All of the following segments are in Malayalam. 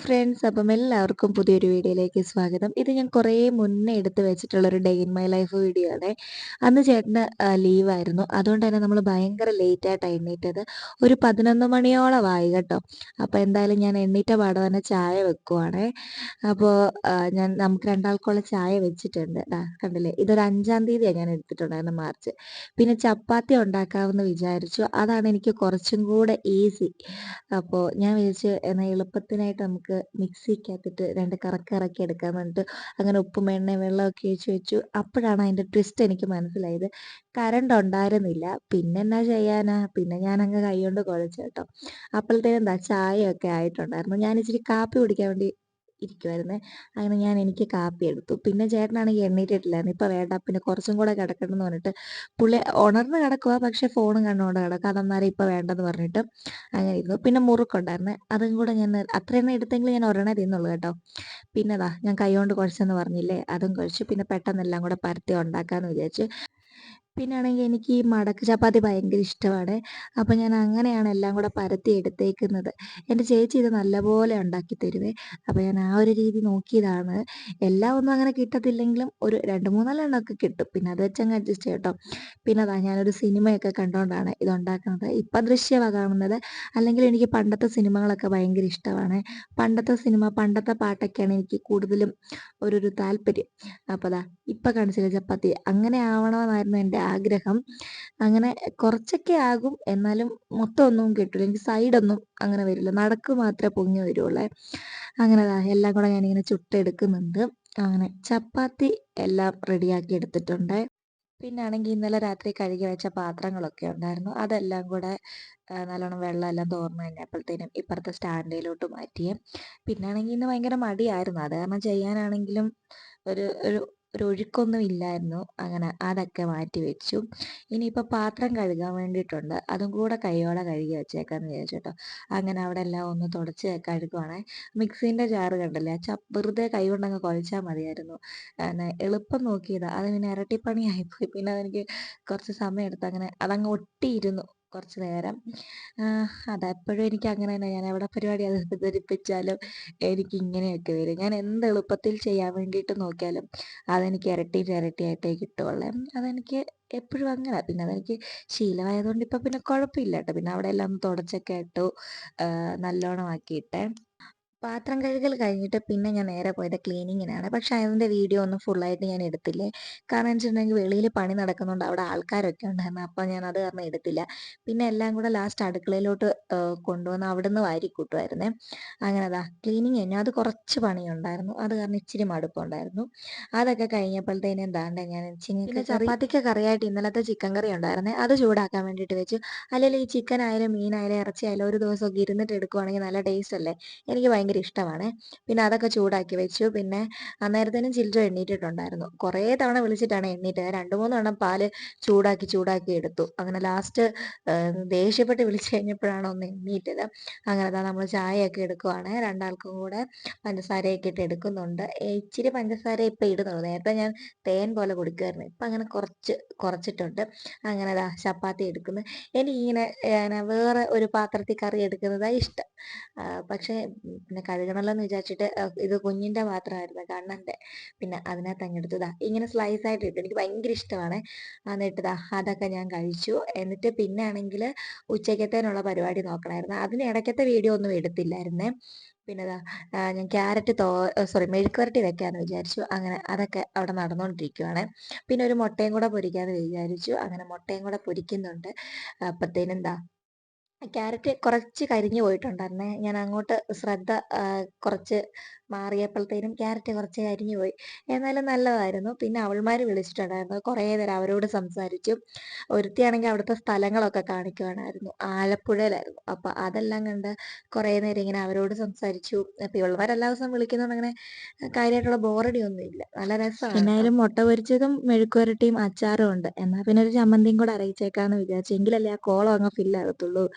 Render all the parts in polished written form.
ഫ്രണ്ട്സ്, അപ്പം എല്ലാവർക്കും പുതിയൊരു വീഡിയോയിലേക്ക് സ്വാഗതം. ഇത് ഞാൻ കുറേ മുന്നേ എടുത്ത് വെച്ചിട്ടുള്ളൊരു day in my life video ആണ്. അന്ന് ചേട്ടന് ലീവായിരുന്നു. അതുകൊണ്ട് തന്നെ നമ്മൾ ഭയങ്കര ലേറ്റായിട്ടാണ് എണ്ണീറ്റത്. ഒരു 11 മണിയോളമായി കേട്ടോ. അപ്പോൾ എന്തായാലും ഞാൻ എണ്ണീറ്റ പാടെ തന്നെ ചായ വെക്കുവാണേ. അപ്പോൾ നമുക്ക് രണ്ടാൾക്കുള്ള ചായ വെച്ചിട്ടുണ്ട്. കണ്ടില്ലേ, ഇതൊരു 5-ാം തീയതിയാണ് ഞാൻ എടുത്തിട്ടുണ്ടായിരുന്നത്, മാർച്ച്. പിന്നെ ചപ്പാത്തി ഉണ്ടാക്കാമെന്ന് വിചാരിച്ചു. അതാണ് എനിക്ക് കുറച്ചും കൂടെ ഈസി. അപ്പോൾ ഞാൻ വിചാരിച്ചു എന്നാൽ എളുപ്പത്തിനായിട്ട് നമുക്ക് മിക്സിക്കകത്തിട്ട് 2 കറക്ക് കറക്കി എടുക്കാമെന്ന് പറഞ്ഞിട്ട് അങ്ങനെ ഉപ്പും എണ്ണയും വെള്ളമൊക്കെ ഒഴിച്ച് വെച്ചു. അപ്പോഴാണ് അതിൻ്റെ ട്വിസ്റ്റ് എനിക്ക് മനസ്സിലായത്. കറണ്ട് ഉണ്ടായിരുന്നില്ല. പിന്നെ എന്നാ ചെയ്യാനാ? പിന്നെ ഞാനങ്ങ് കൈകൊണ്ട് കുഴച്ചു കേട്ടോ. അപ്പോഴത്തേനും ചായയൊക്കെ ആയിട്ടുണ്ടായിരുന്നു. ഞാൻ ഇച്ചിരി കാപ്പി കുടിക്കാൻ വേണ്ടി ഇരിക്കുവായിരുന്നേ. അങ്ങനെ എനിക്ക് കാപ്പി എടുത്തു. പിന്നെ ചേട്ടനാണെങ്കിൽ എണ്ണീറ്റിട്ടില്ലായിരുന്നു. ഇപ്പം വേണ്ട, പിന്നെ കുറച്ചും കൂടെ കിടക്കട്ടെ എന്ന് പറഞ്ഞിട്ട് പുള്ളി ഉണർന്ന് കിടക്കുവാ. പക്ഷേ ഫോണും കണ്ടുകൊണ്ട് കിടക്കുക. അതന്നേരം ഇപ്പം വേണ്ടെന്ന് പറഞ്ഞിട്ട് അങ്ങനെ ഇരുന്നു. പിന്നെ മുറുക്കുണ്ടായിരുന്നേ. അതും കൂടെ ഞാൻ അത്രയെണ്ണം എടുത്തെങ്കിലും ഞാൻ ഒരെണ്ണേ തിന്നുള്ളൂ കേട്ടോ. പിന്നെ ഞാൻ കൈകൊണ്ട് കുഴച്ചെന്ന് പറഞ്ഞില്ലേ, അതും കുഴച്ചു. പിന്നെ പെട്ടെന്ന് എല്ലാം കൂടെ പരത്തി ഉണ്ടാക്കാമെന്ന് വിചാരിച്ചു. പിന്നാണെങ്കിൽ എനിക്ക് ഈ മടക്ക് ചപ്പാത്തി ഭയങ്കര ഇഷ്ടമാണ്. അപ്പോൾ ഞാൻ അങ്ങനെയാണ് എല്ലാം കൂടെ പരത്തി എടുത്തേക്കുന്നത്. എൻ്റെ ചേച്ചി ഇത് നല്ലപോലെ ഉണ്ടാക്കി തരുവേ. അപ്പോൾ ഞാൻ ആ ഒരു രീതി നോക്കിയതാണ്. എല്ലാം ഒന്നും അങ്ങനെ കിട്ടത്തില്ലെങ്കിലും ഒരു 2, 3 എണ്ണമൊക്കെ കിട്ടും. പിന്നെ അത് വെച്ചങ്ങ് അഡ്ജസ്റ്റ് ചെയ്യും കേട്ടോ. പിന്നെ ഞാനൊരു സിനിമയൊക്കെ കണ്ടുകൊണ്ടാണ് ഇതുണ്ടാക്കുന്നത്. ഇപ്പം ദൃശ്യമാണ് കാണുന്നത്. അല്ലെങ്കിൽ എനിക്ക് പണ്ടത്തെ സിനിമകളൊക്കെ ഭയങ്കര ഇഷ്ടമാണ്. പണ്ടത്തെ സിനിമ, പണ്ടത്തെ പാട്ടൊക്കെയാണ് എനിക്ക് കൂടുതലും ഒരു താല്പര്യം. അപ്പോൾ ഇപ്പം കാണിച്ചില്ലേ ചപ്പാത്തി, അങ്ങനെ ആവണമെന്നായിരുന്നു എൻ്റെ ആഗ്രഹം. അങ്ങനെ കുറച്ചൊക്കെ ആകും, എന്നാലും മൊത്തം ഒന്നും കിട്ടില്ല. എനിക്ക് സൈഡൊന്നും അങ്ങനെ വരില്ല, നടുക്ക് മാത്രമേ പൊങ്ങി വരുള്ളേ. അങ്ങനെ എല്ലാം കൂടെ ഞാനിങ്ങനെ ചുട്ടെടുക്കുന്നുണ്ട്. അങ്ങനെ ചപ്പാത്തി എല്ലാം റെഡിയാക്കി എടുത്തിട്ടുണ്ട്. പിന്നെ ആണെങ്കിൽ ഇന്നലെ രാത്രി കഴുകി വെച്ച പാത്രങ്ങളൊക്കെ ഉണ്ടായിരുന്നു. അതെല്ലാം കൂടെ നല്ലോണം വെള്ളമെല്ലാം തോർന്ന് കഴിഞ്ഞപ്പോഴത്തേനും ഇപ്പുറത്തെ സ്റ്റാൻഡിലോട്ട് മാറ്റിയേ. പിന്നാണെങ്കിൽ ഇന്ന് ഭയങ്കര മടിയായിരുന്നു. അത് കാരണം ചെയ്യാനാണെങ്കിലും ഒരു ഒരു ഒരു ഒഴുക്കൊന്നും ഇല്ലായിരുന്നു. അങ്ങനെ അതൊക്കെ മാറ്റി വെച്ചു. ഇനിയിപ്പോൾ പാത്രം കഴുകാൻ വേണ്ടിയിട്ടുണ്ട്. അതും കൂടെ കൈയോടെ കഴുകി വെച്ചേക്കാമെന്ന് വിചാരിച്ചു കേട്ടോ. അങ്ങനെ അവിടെ എല്ലാം ഒന്ന് തുടച്ച് കഴുകുവാണേ. മിക്സീൻ്റെ ജാറ് കണ്ടല്ലേ, വെറുതെ കൈ കൊണ്ടങ്ങ് കുഴച്ചാൽ മതിയായിരുന്നു. എളുപ്പം നോക്കിയതാണ്. അത് പിന്നെ ഇരട്ടിപ്പണിയായിപ്പോയി. പിന്നെ അതെനിക്ക് കുറച്ച് സമയം എടുത്ത്. അങ്ങനെ അതങ്ങ് ഒട്ടിയിരുന്നു കുറച്ച് നേരം. അതെപ്പോഴും എനിക്ക് അങ്ങനെ തന്നെ. ഞാൻ എവിടെ പരിപാടി അവതരിപ്പിച്ചാലും എനിക്ക് ഇങ്ങനെയൊക്കെ വരും. ഞാൻ എന്ത് എളുപ്പത്തിൽ ചെയ്യാൻ വേണ്ടിയിട്ട് നോക്കിയാലും അതെനിക്ക് ഇരട്ടിയായിട്ടേ കിട്ടുള്ളൂ. അതെനിക്ക് എപ്പോഴും അങ്ങനെ. പിന്നെ അതെനിക്ക് ശീലമായതുകൊണ്ട് ഇപ്പം പിന്നെ കുഴപ്പമില്ല കേട്ടോ. പിന്നെ അവിടെ എല്ലാം ഒന്ന് തുടച്ചൊക്കെ ഇട്ടു, നല്ലോണം ആക്കിയിട്ടേ. പാത്രം കഴുകൽ കഴിഞ്ഞിട്ട് പിന്നെ ഞാൻ നേരെ പോയത് ക്ലീനിങ്ങിനാണ്. പക്ഷെ അതിൻ്റെ വീഡിയോ ഒന്നും ഫുള്ളായിട്ട് ഞാൻ എടുത്തില്ലേ. കാരണം എന്ന് വെച്ചിട്ടുണ്ടെങ്കിൽ വെളിയിൽ പണി നടക്കുന്നുണ്ട്, അവിടെ ആൾക്കാരൊക്കെ ഉണ്ടായിരുന്നു. അപ്പോൾ ഞാൻ അത് കാരണം എടുത്തില്ല. പിന്നെ എല്ലാം കൂടെ ലാസ്റ്റ് അടുക്കളയിലോട്ട് കൊണ്ടുവന്ന് അവിടുന്ന് വാരിക്കൂട്ടുമായിരുന്നേ. അങ്ങനെ ക്ലീനിങ് കഴിഞ്ഞു. അത് കുറച്ച് പണിയുണ്ടായിരുന്നു. അത് കാരണം ഇച്ചിരി മടുപ്പുണ്ടായിരുന്നു. അതൊക്കെ കഴിഞ്ഞപ്പോഴത്തേനും ഞാൻ പിന്നെ ചപ്പാത്തിക്ക് കറിയായിട്ട് ഇന്നലത്തെ ചിക്കൻ കറി ഉണ്ടായിരുന്നേ. അത് ചൂടാക്കാൻ വേണ്ടിയിട്ട് വെച്ചു. അല്ലെങ്കിൽ ഈ ചിക്കൻ ആയാലും മീനായാലും ഇറച്ചിയായാലും ഒരു ദിവസമൊക്കെ ഇരുന്നിട്ട് എടുക്കുവാണെങ്കിൽ നല്ല ടേസ്റ്റ് അല്ലേ. എനിക്ക് ഭയങ്കര ഇഷ്ടമാണ്. പിന്നെ അതൊക്കെ ചൂടാക്കി വെച്ചു. പിന്നെ അന്നേരത്തേനും ചിൽഡ്രൻ എണ്ണീറ്റിട്ടുണ്ടായിരുന്നു. കുറേ തവണ വിളിച്ചിട്ടാണ് എണ്ണീറ്റത്. 2-3 എണ്ണം പാല് ചൂടാക്കി എടുത്തു. അങ്ങനെ ലാസ്റ്റ് ദേഷ്യപ്പെട്ട് വിളിച്ചു കഴിഞ്ഞപ്പോഴാണ് ഒന്ന് എണ്ണീറ്റത്. അങ്ങനെ നമ്മൾ ചായയൊക്കെ എടുക്കുവാണ്. രണ്ടാൾക്കും കൂടെ പഞ്ചസാരയൊക്കെ ഇട്ട് എടുക്കുന്നുണ്ട്. ഇച്ചിരി പഞ്ചസാര ഇപ്പം ഇടുന്നുള്ളൂ. നേരത്തെ ഞാൻ തേൻ പോലെ കുടിക്കുമായിരുന്നു. ഇപ്പം അങ്ങനെ കുറച്ചിട്ടുണ്ട്. അങ്ങനെ ചപ്പാത്തി എടുക്കുന്നു. എനിക്കിങ്ങനെ വേറെ ഒരു പാത്രത്തിൽ കറി എടുക്കുന്നതാണ് ഇഷ്ടം. പക്ഷേ പിന്നെ കഴുകണമല്ലോ എന്ന് വിചാരിച്ചിട്ട് ഇത് കുഞ്ഞിൻ്റെ പാത്രമായിരുന്നു, കണ്ണൻ്റെ. പിന്നെ അതിനകത്ത് അങ്ങ് എടുത്തു. ഇങ്ങനെ സ്ലൈസ് ആയിട്ട് ഇട്ടു. എനിക്ക് ഭയങ്കര ഇഷ്ടമാണ്. എന്നിട്ട് അതൊക്കെ ഞാൻ കഴിച്ചു. എന്നിട്ട് പിന്നെ ആണെങ്കിൽ ഉച്ചക്കത്തേനുള്ള പരിപാടി നോക്കണമായിരുന്നു. അതിന് ഇടയ്ക്കത്തെ വീഡിയോ ഒന്നും എടുത്തില്ലായിരുന്നേ. പിന്നെ ഞാൻ മെഴുക്ക് വരട്ടി വെക്കാമെന്ന് വിചാരിച്ചു. അങ്ങനെ അതൊക്കെ അവിടെ നടന്നുകൊണ്ടിരിക്കുവാണ്. പിന്നെ ഒരു മുട്ടയും കൂടെ പൊരിക്കാമെന്ന് വിചാരിച്ചു. അങ്ങനെ മുട്ടയും കൂടെ പൊരിക്കുന്നുണ്ട്. അപ്പോഴത്തേനും ക്യാരറ്റ് കുറച്ച് കരിഞ്ഞു പോയിട്ടുണ്ടായിരുന്നേ. ഞാൻ അങ്ങോട്ട് ശ്രദ്ധ കുറച്ച് മാറിയപ്പോഴത്തേനും ക്യാരറ്റ് കുറച്ച് കരിഞ്ഞു പോയി. എന്നാലും നല്ലതായിരുന്നു. പിന്നെ അവൾമാർ വിളിച്ചിട്ടുണ്ടായിരുന്നു. കുറേ നേരം അവരോട് സംസാരിച്ചു. ഒരുത്തിയാണെങ്കിൽ അവിടുത്തെ സ്ഥലങ്ങളൊക്കെ കാണിക്കുവാനായിരുന്നു. ആലപ്പുഴയിലായിരുന്നു. അപ്പോൾ അതെല്ലാം കണ്ട് കുറേ നേരം ഇങ്ങനെ അവരോട് സംസാരിച്ചു. അപ്പോൾ ഇവൾമാർ എല്ലാ ദിവസവും വിളിക്കുന്നതുകൊണ്ട് അങ്ങനെ കാര്യമായിട്ടുള്ള ബോറടിയൊന്നും ഇല്ല. നല്ല രസമാണ്. എന്നാലും മുട്ട പൊരിച്ചതും മെഴുക്ക് വരട്ടിയും അച്ചാറും ഉണ്ട്. എന്നാൽ പിന്നെ ഒരു ചമ്മന്തിയും കൂടെ അരയിച്ചേക്കാമെന്ന് വിചാരിച്ചു. എങ്കിലല്ലേ ആ കോളം അങ്ങ് ഫില്ലാകത്തുള്ളൂ.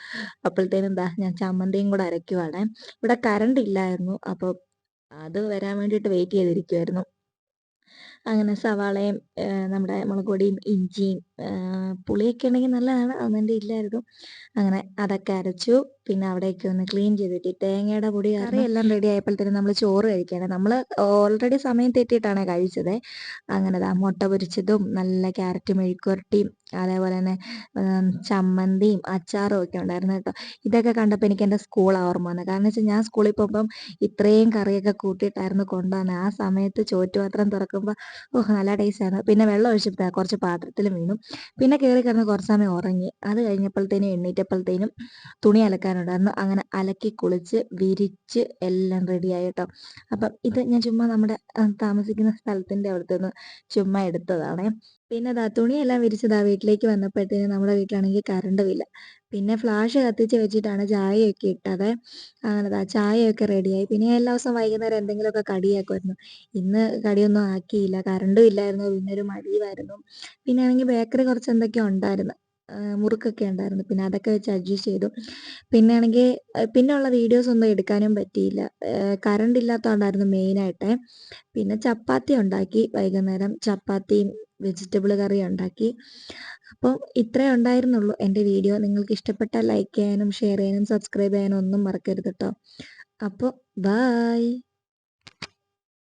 അപ്പോഴത്തേനും ഞാൻ ചമ്മന്തിയും കൂടെ അരയ്ക്കുവാണ്. ഇവിടെ കറണ്ട് ഇല്ലായിരുന്നു. അപ്പോൾ അത് വരാൻ വേണ്ടിയിട്ട് വെയിറ്റ് ചെയ്തിരിക്കുമായിരുന്നു. അങ്ങനെ സവാളയും നമ്മുടെ മുളക് പൊടിയും ഇഞ്ചിയും പുളിയൊക്കെ ഉണ്ടെങ്കിൽ നല്ലതാണ്. അതൊന്നും എൻ്റെ ഇല്ലായിരുന്നു. അങ്ങനെ അതൊക്കെ അരച്ചു. പിന്നെ അവിടെയൊക്കെ ഒന്ന് ക്ലീൻ ചെയ്തിട്ട് തേങ്ങയുടെ പൊടി കറിയെല്ലാം റെഡി ആയപ്പോഴത്തേനും നമ്മൾ ചോറ് കഴിക്കുകയാണ്. നമ്മൾ ഓൾറെഡി സമയം തെറ്റിയിട്ടാണ് കഴിച്ചത്. അങ്ങനെ ദാ മുട്ട പൊരിച്ചതും നല്ല ക്യാരറ്റ് മെഴുക്കുവരട്ടിയും അതേപോലെ തന്നെ ചമ്മന്തിയും അച്ചാറും ഒക്കെ ഉണ്ടായിരുന്നു കേട്ടോ. ഇതൊക്കെ കണ്ടപ്പോൾ എനിക്ക് എൻ്റെ സ്കൂൾ ഓർമ്മ വന്നു. കാരണം വെച്ചാൽ ഞാൻ സ്കൂളിൽ പോകുമ്പം ഇത്രയും കറിയൊക്കെ കൂട്ടിയിട്ടായിരുന്നു കൊണ്ടുവന്നത്. ആ സമയത്ത് ചോറ്റുപാത്രം തുറക്കുമ്പോൾ നല്ല ടേസ്റ്റായിരുന്നു. പിന്നെ വെള്ളം ഒഴിച്ചപ്പോൾ കുറച്ച് പാത്രത്തിൽ വീണു. പിന്നെ കയറി കിടന്ന് കുറച്ച് സമയം ഉറങ്ങി. അത് കഴിഞ്ഞപ്പോഴത്തേനും എണ്ണീറ്റപ്പോഴത്തേനും തുണി അലക്കാനുണ്ടായിരുന്നു. അങ്ങനെ അലക്കി കുളിച്ച് വിരിച്ച് എല്ലാം റെഡിയായി കേട്ടോ. അപ്പം ഇത് ഞാൻ ചുമ്മാ നമ്മുടെ താമസിക്കുന്ന സ്ഥലത്തിൻ്റെ അവിടുത്തെ ഒന്ന് ചുമ്മാ എടുത്തതാണേ. പിന്നെ തുണിയെല്ലാം വിരിച്ച് വീട്ടിലേക്ക് വന്നപ്പോഴത്തേനും നമ്മുടെ വീട്ടിലാണെങ്കിൽ കറണ്ടുമില്ല. പിന്നെ ഫ്ലാഷ് കത്തിച്ച് വെച്ചിട്ടാണ് ചായയൊക്കെ ഇട്ടത്. അങ്ങനെ ചായയൊക്കെ റെഡിയായി. പിന്നെ ഞാൻ എല്ലാ ദിവസവും വൈകുന്നേരം എന്തെങ്കിലുമൊക്കെ കടിയാക്കുമായിരുന്നു. ഇന്ന് കടിയൊന്നും ആക്കിയില്ല. കറണ്ടും ഇല്ലായിരുന്നു. പിന്നെ ഒരു മടിയുമായിരുന്നു. പിന്നെ ആണെങ്കിൽ ബേക്കറി കുറച്ച് എന്തൊക്കെയോ ഉണ്ടായിരുന്നു. മുറുക്കൊക്കെ ഉണ്ടായിരുന്നു. പിന്നെ അതൊക്കെ വെച്ച് അഡ്ജസ്റ്റ് ചെയ്തു. പിന്നെ ആണെങ്കിൽ പിന്നെയുള്ള വീഡിയോസ് ഒന്നും എടുക്കാനും പറ്റിയില്ല. കറണ്ട് ഇല്ലാത്തതുകൊണ്ടായിരുന്നു മെയിനായിട്ട്. പിന്നെ ചപ്പാത്തി ഉണ്ടാക്കി വൈകുന്നേരം. ചപ്പാത്തിയും വെജിറ്റബിൾ കറിയും ഉണ്ടാക്കി. അപ്പോൾ ഇത്രേ ഉണ്ടായിരുന്നുള്ളൂ എൻ്റെ വീഡിയോ. നിങ്ങൾക്ക് ഇഷ്ടപ്പെട്ടാൽ ലൈക്ക് ചെയ്യാനും ഷെയർ ചെയ്യാനും സബ്സ്ക്രൈബ് ചെയ്യാനും ഒന്നും മറക്കരുത് കേട്ടോ. അപ്പോൾ ബായ്.